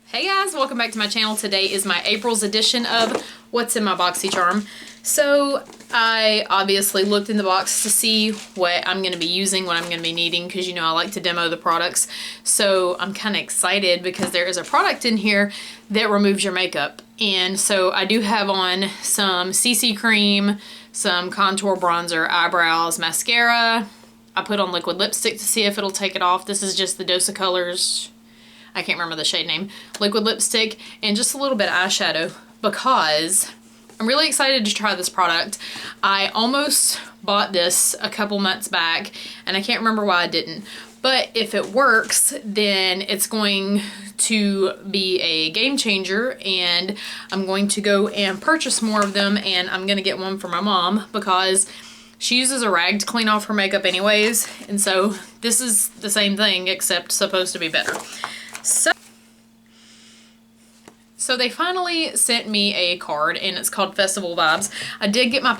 Hey guys, welcome back to my channel. Today is my April's edition of What's in My Boxycharm. So I obviously looked in the box to see what I'm going to be using, what I'm going to be needing, because you know I like to demo the products. So I'm kind of excited because there is a product in here that removes your makeup. And so I do have on some CC cream, some contour bronzer, eyebrows, mascara. I put on liquid lipstick to see if it'll take it off. This is just the Dose of Colors, I can't remember the shade name, liquid lipstick, and just a little bit of eyeshadow because I'm really excited to try this product. I almost bought this a couple months back and I can't remember why I didn't. But if it works, then it's going to be a game changer and I'm going to go and purchase more of them, and I'm going to get one for my mom because she uses a rag to clean off her makeup anyways, and so this is the same thing except supposed to be better. So they finally sent me a card and it's called Festival Vibes. I did get my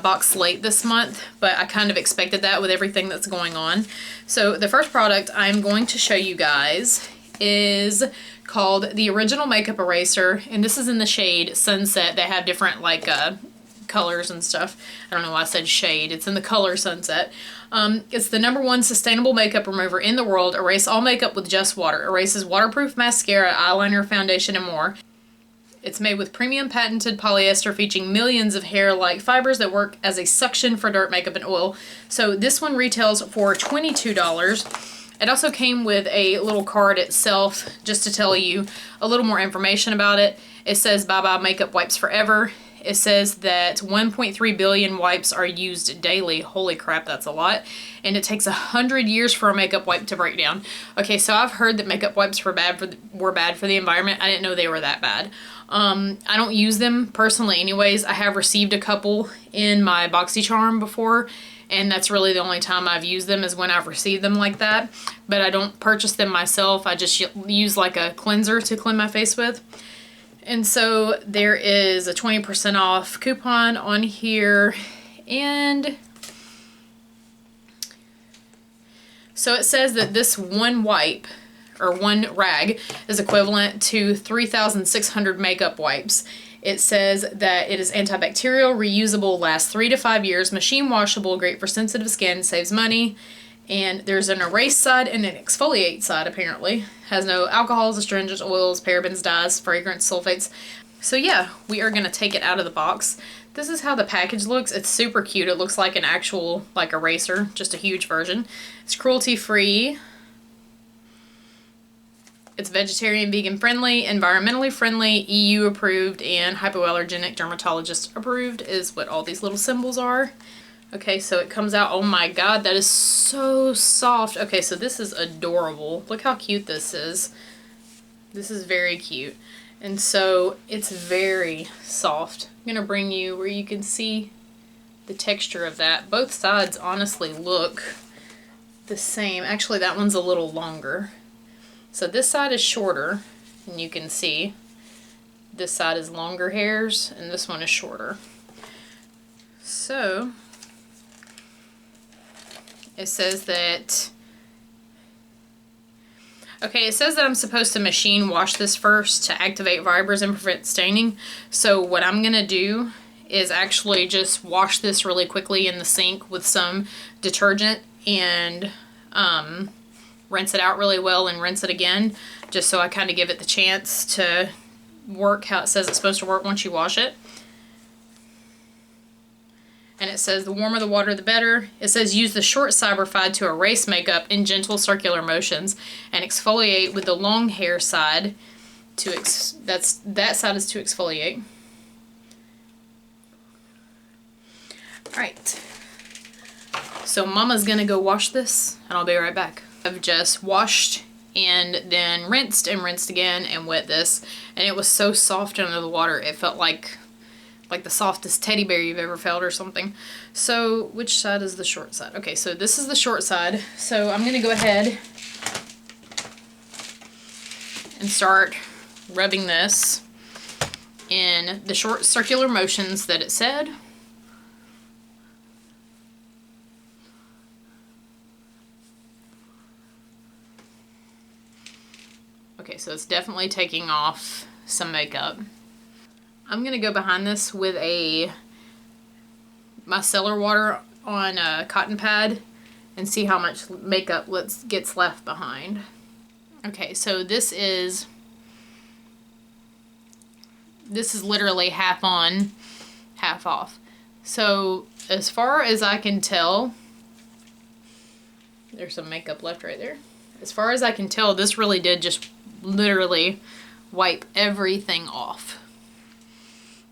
box late this month, but I kind of expected that with everything that's going on. So the first product I'm going to show you guys is called the Original Makeup Eraser, and this is in the shade Sunset. They have different like colors and stuff. I don't know why I said shade. It's in the color Sunset. It's the #1 sustainable makeup remover in the world. Erase all makeup with just water. Erases waterproof mascara, eyeliner, foundation, and more. It's made with premium patented polyester featuring millions of hair-like fibers that work as a suction for dirt, makeup, and oil. So this one retails for $22. It also came with a little card itself just to tell you a little more information about it. It says bye bye makeup wipes forever. It says that 1.3 billion wipes are used daily. Holy crap, that's a lot. And it takes 100 years for a makeup wipe to break down. Okay, so I've heard that makeup wipes were bad for the environment. I didn't know they were that bad. I don't use them personally anyways. I have received a couple in my Boxycharm before, and that's really the only time I've used them is when I've received them like that. But I don't purchase them myself. I just use like a cleanser to clean my face with. And so there is a 20% off coupon on here, and so it says that this one wipe or one rag is equivalent to 3,600 makeup wipes. It says that it is antibacterial, reusable, lasts 3 to 5 years, machine washable, great for sensitive skin, saves money. And there's an erase side and an exfoliate side apparently. Has no alcohols, astringents, oils, parabens, dyes, fragrance, sulfates. So yeah, we are going to take it out of the box. This is how the package looks. It's super cute. It looks like an actual like eraser, just a huge version. It's cruelty free. It's vegetarian, vegan friendly, environmentally friendly, EU approved, and hypoallergenic, dermatologist approved is what all these little symbols are. Okay, so it comes out. Oh my god, that is so soft. Okay, so this is adorable. Look how cute this is. This is very cute. And so it's very soft. I'm going to bring you where you can see the texture of that. Both sides honestly look the same. Actually, that one's a little longer. So this side is shorter, and you can see this side is longer hairs, and this one is shorter. So it says that, okay, it says that I'm supposed to machine wash this first to activate fibers and prevent staining. So what I'm going to do is actually just wash this really quickly in the sink with some detergent and rinse it out really well and rinse it again, just so I kind of give it the chance to work how it says it's supposed to work once you wash it. And it says the warmer the water, the better. It says use the short cyberfide to erase makeup in gentle circular motions and exfoliate with the long hair side to that side is to exfoliate. Alright. So Mama's gonna go wash this and I'll be right back. I've just washed and then rinsed and rinsed again and wet this, and it was so soft under the water it felt like the softest teddy bear you've ever felt or something. So which side is the short side? Okay, so this is the short side. So I'm gonna go ahead and start rubbing this in the short circular motions that it said. Okay, so it's definitely taking off some makeup. I'm gonna go behind this with my micellar water on a cotton pad and see how much makeup gets left behind. Okay, so this is literally half on, half off. So as far as I can tell, there's some makeup left right there. As far as I can tell, this really did just literally wipe everything off.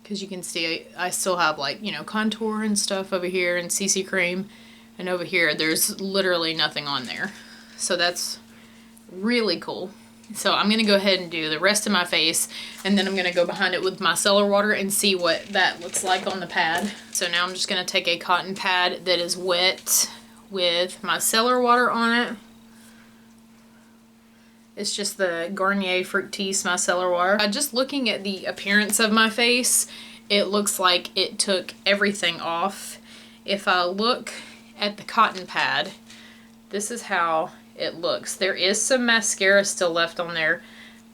Because you can see I still have, like, you know, contour and stuff over here and CC cream. And over here, there's literally nothing on there. So that's really cool. So I'm going to go ahead and do the rest of my face, and then I'm going to go behind it with my micellar water and see what that looks like on the pad. So now I'm just going to take a cotton pad that is wet with my micellar water on it. It's just the Garnier Fructis micellar water. Just looking at the appearance of my face, it looks like it took everything off. If I look at the cotton pad, this is how it looks. There is some mascara still left on there,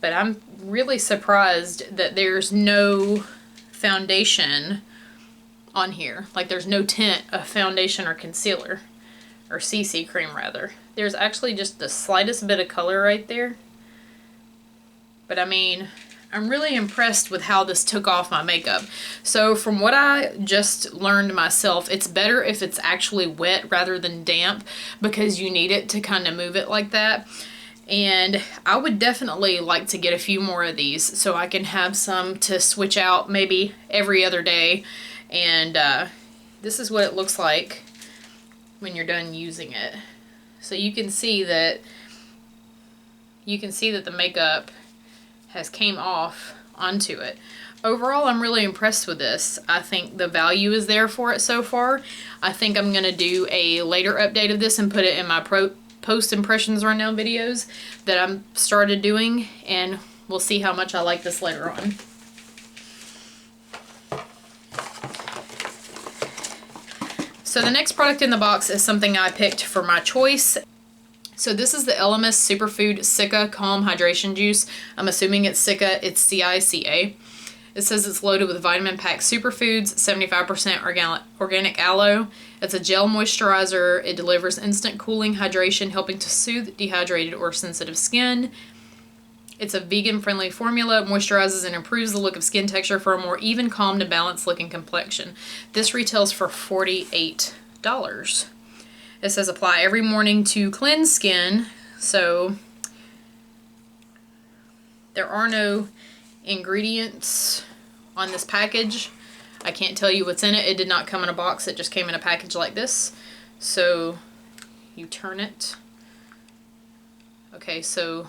but I'm really surprised that there's no foundation on here. Like, there's no tint of foundation or concealer, or CC cream rather. There's actually just the slightest bit of color right there. But I mean, I'm really impressed with how this took off my makeup. So from what I just learned myself, it's better if it's actually wet rather than damp, because you need it to kind of move it like that. And I would definitely like to get a few more of these so I can have some to switch out maybe every other day. And this is what it looks like when you're done using it. So you can see that the makeup has came off onto it. Overall, I'm really impressed with this. I think the value is there for it so far. I think I'm gonna do a later update of this and put it in my post impressions rundown videos that I'm started doing, and we'll see how much I like this later on. So the next product in the box is something I picked for my choice. So this is the Elemis Superfood Cica Calm Hydration Juice. I'm assuming it's Cica, it's C-I-C-A. It says it's loaded with vitamin-packed superfoods, 75% organic aloe. It's a gel moisturizer. It delivers instant cooling hydration, helping to soothe dehydrated or sensitive skin. It's a vegan-friendly formula, moisturizes and improves the look of skin texture for a more even, calm, and balanced looking complexion. This retails for $48. It says apply every morning to cleanse skin. So there are no ingredients on this package. I can't tell you what's in it. It did not come in a box. It just came in a package like this. So you turn it. Okay, so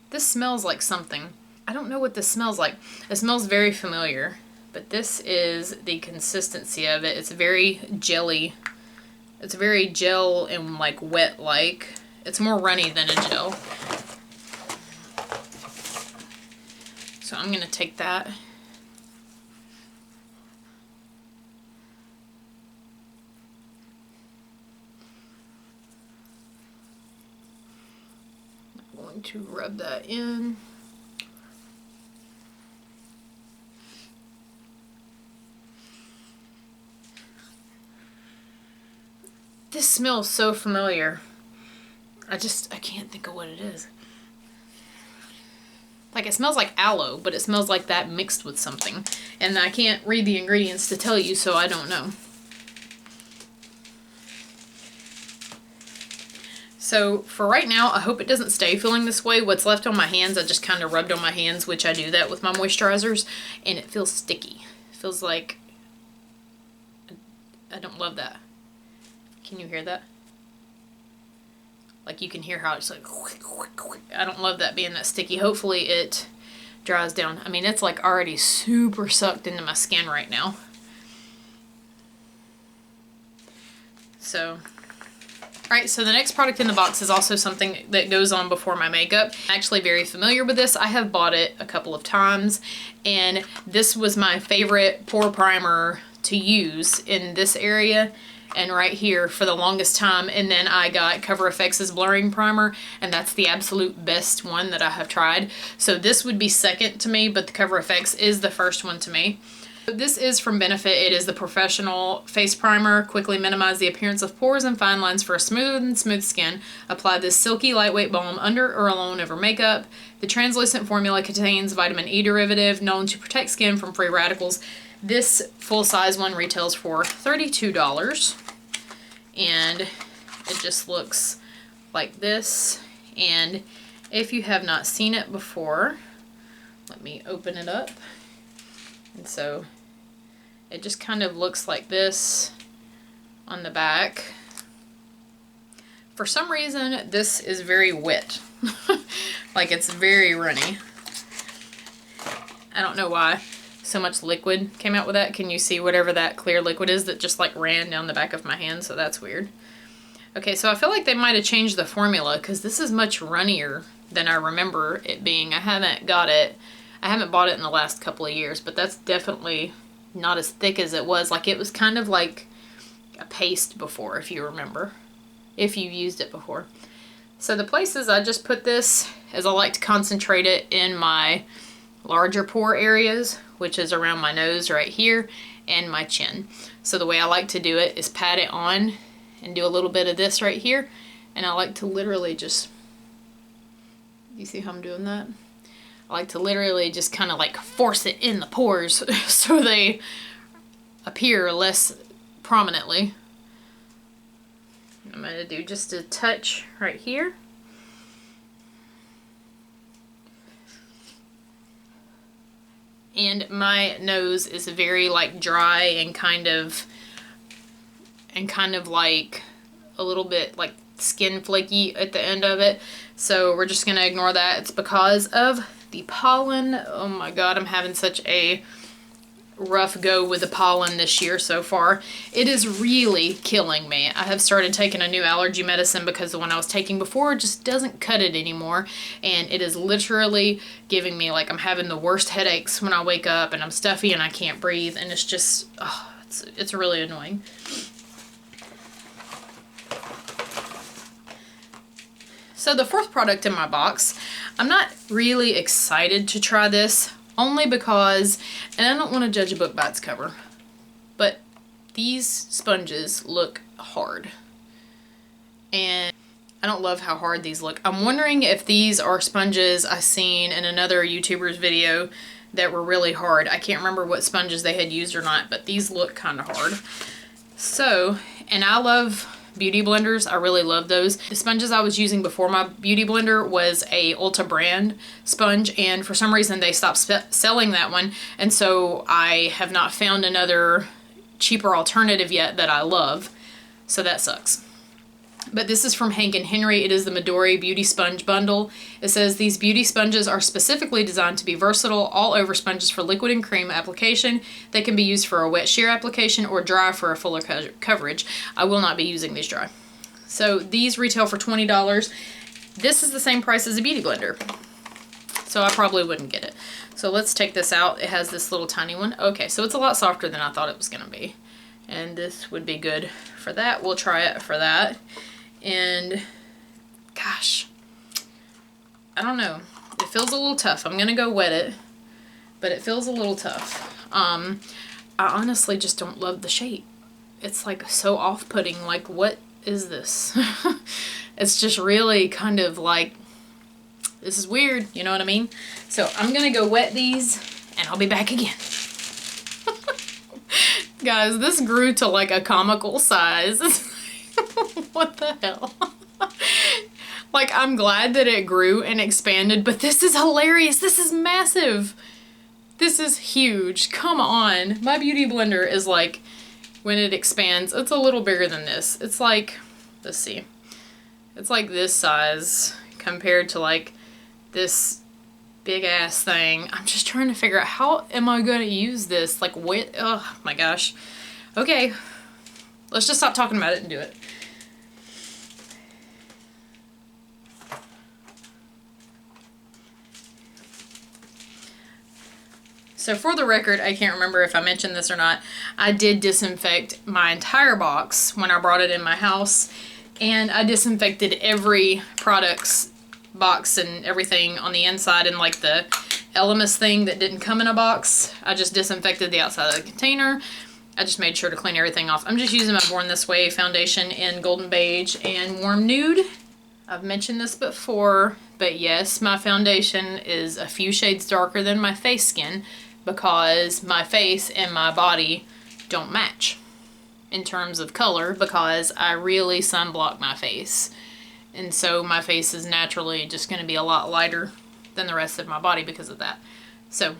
this smells like something. I don't know what this smells like. It smells very familiar. But this is the consistency of it. It's very jelly. It's very gel and like wet like. It's more runny than a gel. So I'm gonna take that. I'm going to rub that in. This smells so familiar. I can't think of what it is. Like, it smells like aloe, but it smells like that mixed with something. And I can't read the ingredients to tell you, so I don't know. So for right now, I hope it doesn't stay feeling this way. What's left on my hands, I just kind of rubbed on my hands, which I do that with my moisturizers, and it feels sticky. It feels like, I don't love that. Can you hear that? Like, you can hear how it's like, I don't love that being that sticky. Hopefully it dries down. I mean, it's like already super sucked into my skin right now. So, alright, so the next product in the box is also something that goes on before my makeup. I'm actually very familiar with this. I have bought it a couple of times, and this was my favorite pore primer to use in this area. and right here for the longest time. And then I got Cover FX's blurring primer, and that's the absolute best one that I have tried. So this would be second to me, but the Cover FX is the first one to me. This is from Benefit. It is the Professional Face Primer. Quickly minimize the appearance of pores and fine lines for a smooth skin. Apply this silky, lightweight balm under or alone over makeup. The translucent formula contains vitamin E derivative known to protect skin from free radicals. This full-size one retails for $32. And it just looks like this. And if you have not seen it before, let me open it up. And so it just kind of looks like this on the back. For some reason, this is very wet. Like, it's very runny. I don't know why so much liquid came out with that. Can you see whatever that clear liquid is that just like ran down the back of my hand? So that's weird. Okay, so I feel like they might have changed the formula because this is much runnier than I remember it being. I haven't bought it in the last couple of years, but that's definitely not as thick as it was. Like, it was kind of like a paste before, if you remember, if you used it before. So the places I just put this is I like to concentrate it in my larger pore areas, which is around my nose right here and my chin. So the way I like to do it is pat it on and do a little bit of this right here. And I like to literally just, you see how I'm doing that? I like to literally just kind of like force it in the pores so they appear less prominently. I'm going to do just a touch right here. And my nose is very like dry and kind of like a little bit like skin flaky at the end of it. So we're just going to ignore that. It's because of the pollen. Oh my god, I'm having such a rough go with the pollen this year so far. It is really killing me. I have started taking a new allergy medicine because the one I was taking before just doesn't cut it anymore, and it is literally giving me, like, I'm having the worst headaches when I wake up and I'm stuffy and I can't breathe, and it's just, oh, it's really annoying. So the fourth product in my box, I'm not really excited to try this, only because, and I don't want to judge a book by its cover, but these sponges look hard. And I don't love how hard these look. I'm wondering if these are sponges I seen in another YouTuber's video that were really hard. I can't remember what sponges they had used or not, but these look kind of hard. So, and I love beauty blenders. I really love those. The sponges I was using before my beauty blender was a Ulta brand sponge, and for some reason they stopped selling that one, and so I have not found another cheaper alternative yet that I love, so that sucks. But this is from Hank & Henry. It is the Midori Beauty Sponge Bundle. It says these beauty sponges are specifically designed to be versatile, all-over sponges for liquid and cream application. They can be used for a wet sheer application or dry for a fuller coverage. I will not be using these dry. So these retail for $20. This is the same price as a beauty blender, so I probably wouldn't get it. So let's take this out. It has this little tiny one. Okay, so it's a lot softer than I thought it was going to be. And this would be good for that. We'll try it for that. And gosh, I don't know. It feels a little tough. I'm going to go wet it, but it feels a little tough. I honestly just don't love the shape. It's like so off-putting. Like, what is this? It's just really kind of like, this is weird. You know what I mean? So I'm going to go wet these and I'll be back again. Guys, this grew to like a comical size. What the hell? Like, I'm glad that it grew and expanded, but this is hilarious. This is massive. This is huge. Come on. My beauty blender is like, when it expands, it's a little bigger than this. It's like, let's see. It's like this size compared to like this big ass thing. I'm just trying to figure out how am I going to use this? Like, what? Oh my gosh. Okay. Let's just stop talking about it and do it. So for the record, I can't remember if I mentioned this or not, I did disinfect my entire box when I brought it in my house, and I disinfected every product's box and everything on the inside, and like the Elemis thing that didn't come in a box, I just disinfected the outside of the container. I just made sure to clean everything off. I'm just using my Born This Way foundation in Golden Beige and Warm Nude. I've mentioned this before, but yes, my foundation is a few shades darker than my face skin because my face and my body don't match in terms of color, because I really sunblock my face. And so my face is naturally just going to be a lot lighter than the rest of my body because of that. So,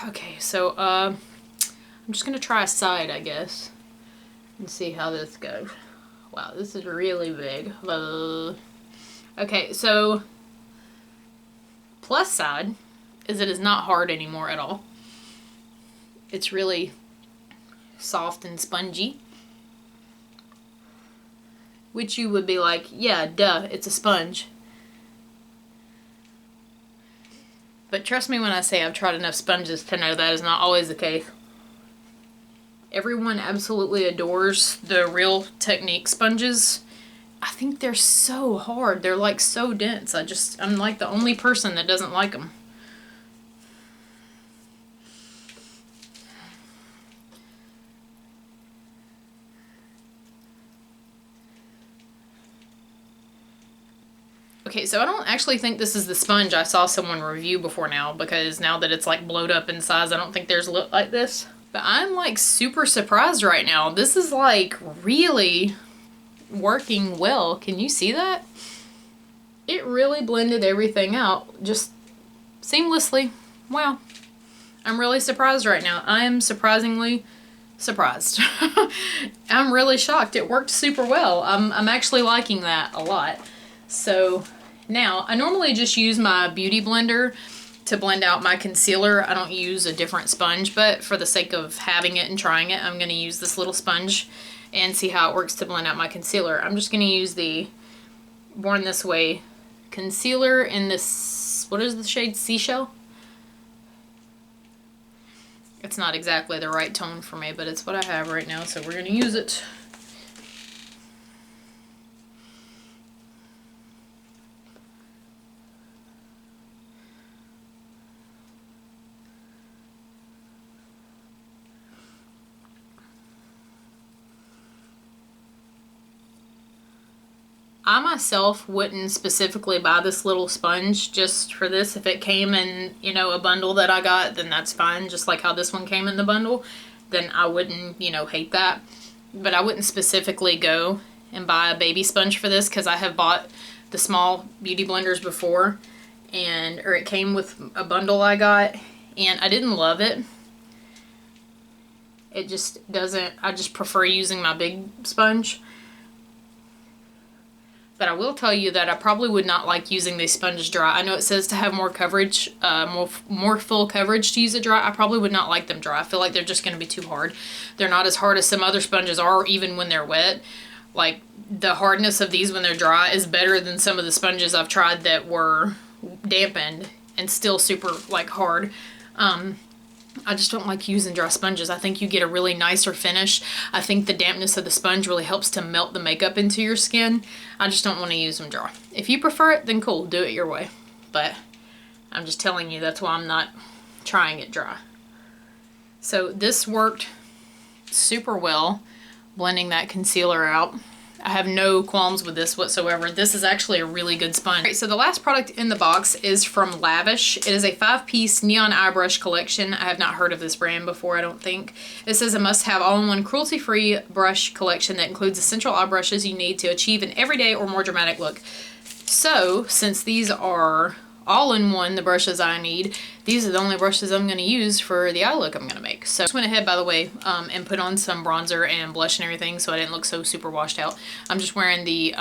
okay, so I'm just going to try a side, I guess, and see how this goes. Wow, this is really big. Okay, so plus side is it is not hard anymore at all. It's really soft and spongy, which you would be like, yeah, duh, it's a sponge. But trust me when I say I've tried enough sponges to know that is not always the case. Everyone absolutely adores the Real Technique sponges. I think they're so hard. They're like so dense. I'm like the only person that doesn't like them. Okay, so I don't actually think this is the sponge I saw someone review before now, because now that it's like blowed up in size, I don't think theirs look like this. But I'm like super surprised right now. This is like really working well. Can you see that? It really blended everything out just seamlessly. Wow. I'm really surprised right now. I am surprisingly surprised. I'm really shocked. It worked super well. I'm actually liking that a lot. So now I normally just use my beauty blender to blend out my concealer. I don't use a different sponge, but for the sake of having it and trying it, I'm going to use this little sponge and see how it works to blend out my concealer. I'm just going to use the Born This Way concealer in this, what is the shade? Seashell? It's not exactly the right tone for me, but it's what I have right now, so we're going to use it. I myself wouldn't specifically buy this little sponge just for this. If it came in, you know, a bundle that I got, then that's fine. Just like how this one came in the bundle, then I wouldn't, you know, hate that. But I wouldn't specifically go and buy a baby sponge for this, because I have bought the small beauty blenders before, or it came with a bundle I got, and I didn't love it. It just doesn't, I just prefer using my big sponge. But I will tell you that I probably would not like using these sponges dry. I know it says to have more coverage, more full coverage to use it dry. I probably would not like them dry. I feel like they're just going to be too hard. They're not as hard as some other sponges are, even when they're wet. Like, the hardness of these when they're dry is better than some of the sponges I've tried that were dampened and still super, like, hard. I just don't like using dry sponges. I think you get a really nicer finish. I think the dampness of the sponge really helps to melt the makeup into your skin. I just don't want to use them dry. If you prefer it, then cool, do it your way. But I'm just telling you, that's why I'm not trying it dry. So this worked super well, blending that concealer out. I have no qualms with this whatsoever. This is actually a really good sponge. All right, so the last product in the box is from Lavish. It is a 5-piece neon eye brush collection. I have not heard of this brand before, I don't think. It says a must-have all-in-one cruelty-free brush collection that includes essential eye brushes you need to achieve an everyday or more dramatic look. So, since these are all-in-one, the brushes I need, these are the only brushes I'm going to use for the eye look I'm going to make. So I just went ahead, by the way, and put on some bronzer and blush and everything so I didn't look so super washed out. I'm just wearing the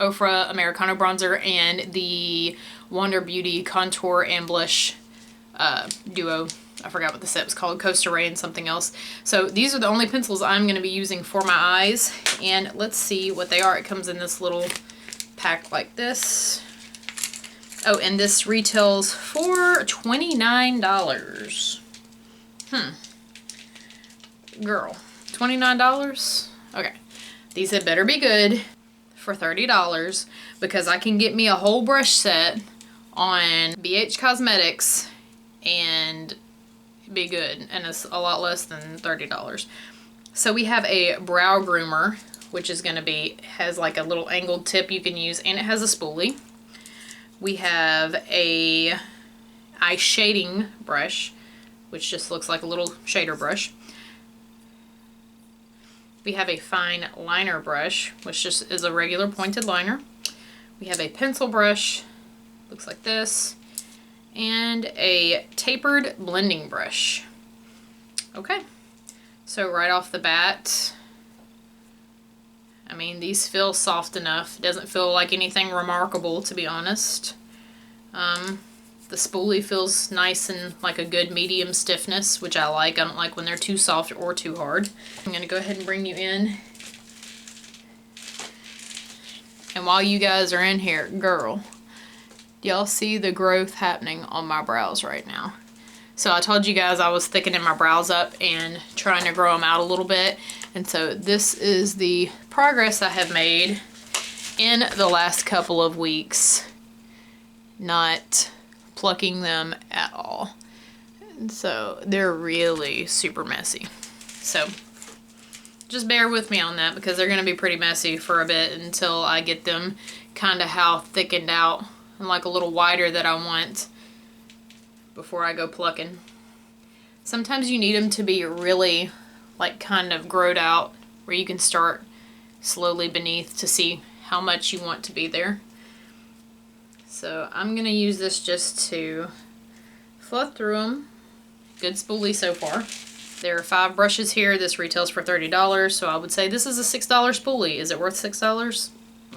Ofra Americano bronzer and the Wander Beauty contour and blush duo. I forgot what the set's called, Coaster Ray and something else. So these are the only pencils I'm going to be using for my eyes, and let's see what they are. It comes in this little pack like this. Oh, and this retails for $29. Girl, $29? Okay. These had better be good for $30 because I can get me a whole brush set on BH Cosmetics and be good, and it's a lot less than $30. So we have a brow groomer, which is going to be, has like a little angled tip you can use, and it has a spoolie. We have a eye shading brush, which just looks like a little shader brush. We have a fine liner brush, which just is a regular pointed liner. We have a pencil brush, looks like this, and a tapered blending brush. Okay, so right off the bat, I mean, these feel soft enough. It doesn't feel like anything remarkable, to be honest. The spoolie feels nice and like a good medium stiffness, which I like. I don't like when they're too soft or too hard. I'm going to go ahead and bring you in. And while you guys are in here, girl, y'all see the growth happening on my brows right now. So I told you guys I was thickening my brows up and trying to grow them out a little bit. And so this is the progress I have made in the last couple of weeks. Not plucking them at all. And so they're really super messy. So just bear with me on that because they're going to be pretty messy for a bit until I get them kind of how thickened out and like a little wider that I want before I go plucking. Sometimes you need them to be really like kind of growed out where you can start slowly beneath to see how much you want to be there. So I'm going to use this just to fluff through them. Good spoolie so far. There are 5 brushes here. This retails for $30, so I would say this is a $6 spoolie. Is it worth $6?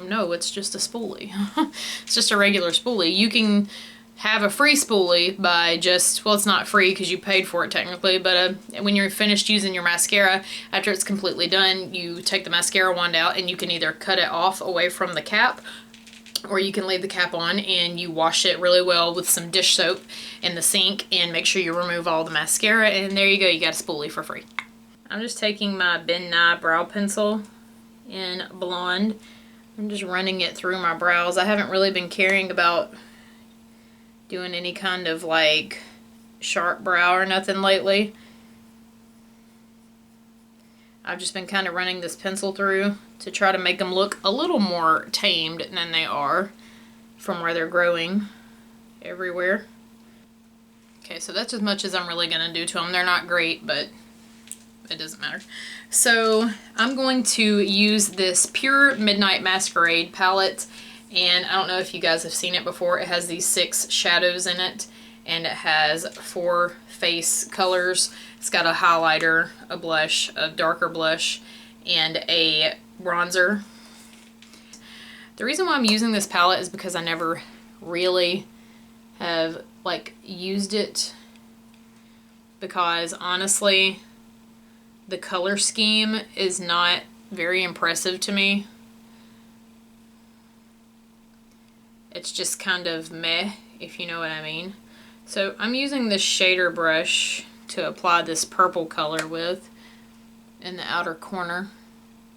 No, it's just a spoolie. It's just a regular spoolie. You can have a free spoolie by just, well, it's not free because you paid for it technically, but when you're finished using your mascara, after it's completely done, you take the mascara wand out and you can either cut it off away from the cap, or you can leave the cap on and you wash it really well with some dish soap in the sink and make sure you remove all the mascara, and there you go, you got a spoolie for free. I'm just taking my Ben Nye brow pencil in blonde. I'm just running it through my brows. I haven't really been caring about doing any kind of like sharp brow or nothing lately. I've just been kind of running this pencil through to try to make them look a little more tamed than they are from where they're growing everywhere. Okay, so that's as much as I'm really going to do to them. They're not great, but it doesn't matter. So I'm going to use this Pure Midnight Masquerade palette, and I don't know if you guys have seen it before. It has these 6 shadows in it, and it has 4 face colors. It's got a highlighter, a blush, a darker blush, and a bronzer. The reason why I'm using this palette is because I never really have like used it, because honestly the color scheme is not very impressive to me. It's just kind of meh, if you know what I mean. So I'm using this shader brush to apply this purple color with in the outer corner.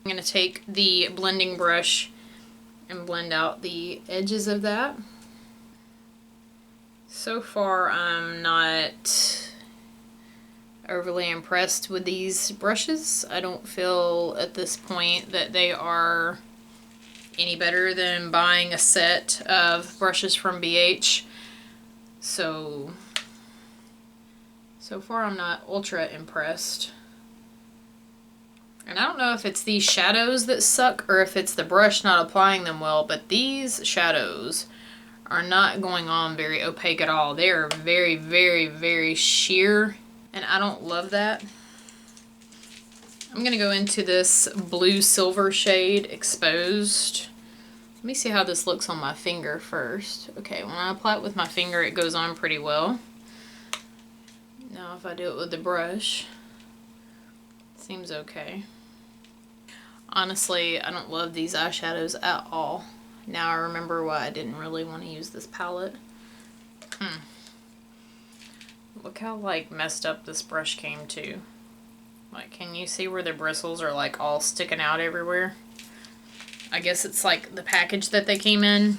I'm going to take the blending brush and blend out the edges of that. So far I'm not overly impressed with these brushes. I don't feel at this point that they are any better than buying a set of brushes from BH. So far I'm not ultra impressed. And I don't know if it's these shadows that suck or if it's the brush not applying them well, but these shadows are not going on very opaque at all. They are very, very, very sheer, and I don't love that. I'm going to go into this blue silver shade, Exposed. Let me see how this looks on my finger first. Okay, when I apply it with my finger, it goes on pretty well. Now if I do it with the brush, it seems okay. Honestly, I don't love these eyeshadows at all. Now I remember why I didn't really want to use this palette. Look how like messed up this brush came too. Like, can you see where the bristles are like all sticking out everywhere? I guess it's like the package that they came in.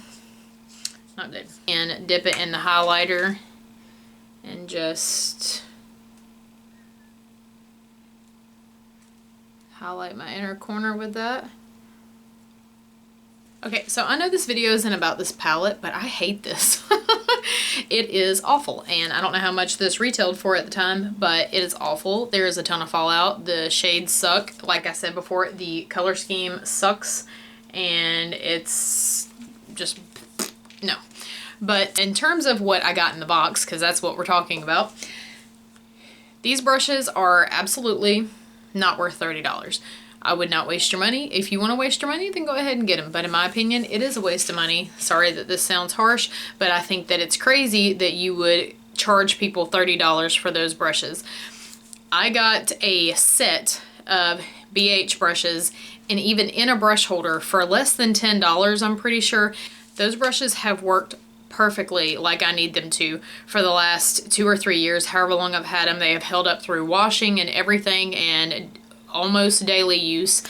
Not good. And dip it in the highlighter and just highlight my inner corner with that. Okay, so I know this video isn't about this palette, but I hate this. It is awful, and I don't know how much this retailed for at the time, but it is awful. There is a ton of fallout. The shades suck. Like I said before, the color scheme sucks, and it's just, no. But in terms of what I got in the box, because that's what we're talking about, these brushes are absolutely not worth $30. I would not waste your money. If you want to waste your money, then go ahead and get them. But in my opinion, it is a waste of money. Sorry that this sounds harsh, but I think that it's crazy that you would charge people $30 for those brushes. I got a set of BH brushes, and even in a brush holder for less than $10, I'm pretty sure. Those brushes have worked perfectly like I need them to for the last 2 or 3 years, however long I've had them. They have held up through washing and everything, and almost daily use.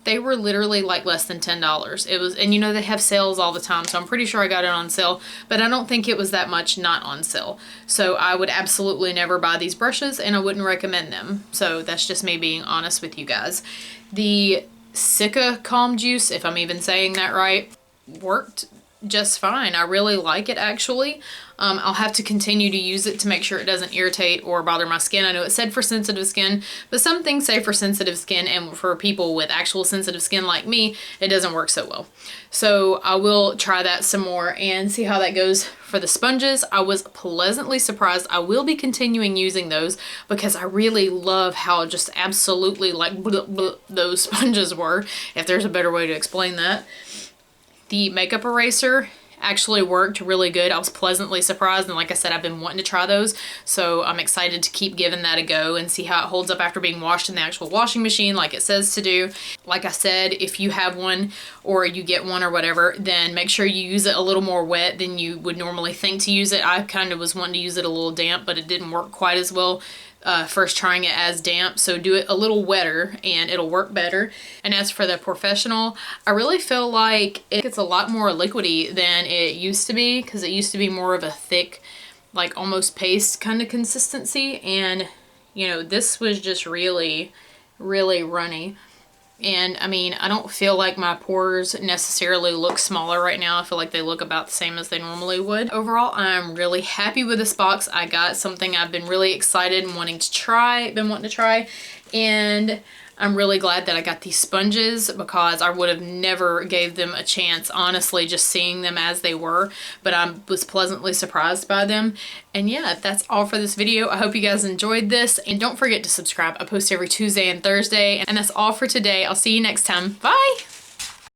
They were literally like less than $10. It was, and you know, they have sales all the time, so I'm pretty sure I got it on sale, but I don't think it was that much not on sale. So I would absolutely never buy these brushes, and I wouldn't recommend them. So that's just me being honest with you guys. The Sika Calm Juice, if I'm even saying that right, worked just fine. I really like it, actually. I'll have to continue to use it to make sure it doesn't irritate or bother my skin. I know it said for sensitive skin, but some things say for sensitive skin, and for people with actual sensitive skin like me, it doesn't work so well. So I will try that some more and see how that goes. For the sponges, I was pleasantly surprised. I will be continuing using those because I really love how just absolutely like those sponges were, if there's a better way to explain that. The makeup eraser actually worked really good. I was pleasantly surprised, and like I said, I've been wanting to try those, so I'm excited to keep giving that a go and see how it holds up after being washed in the actual washing machine like it says to do. Like I said, if you have one or you get one or whatever, then make sure you use it a little more wet than you would normally think to use it. I kind of was wanting to use it a little damp, but it didn't work quite as well first trying it as damp, so do it a little wetter and it'll work better. And as for the professional, I really feel like it's a lot more liquidy than it used to be, because it used to be more of a thick, like almost paste kind of consistency, and you know, this was just really runny. And I mean, I don't feel like my pores necessarily look smaller right now. I feel like they look about the same as they normally would. Overall, I'm really happy with this box. I got something I've been really excited and wanting to try, and I'm really glad that I got these sponges, because I would have never gave them a chance, honestly, just seeing them as they were, but I was pleasantly surprised by them. And yeah, that's all for this video. I hope you guys enjoyed this, and don't forget to subscribe. I post every Tuesday and Thursday, and that's all for today. I'll see you next time. Bye!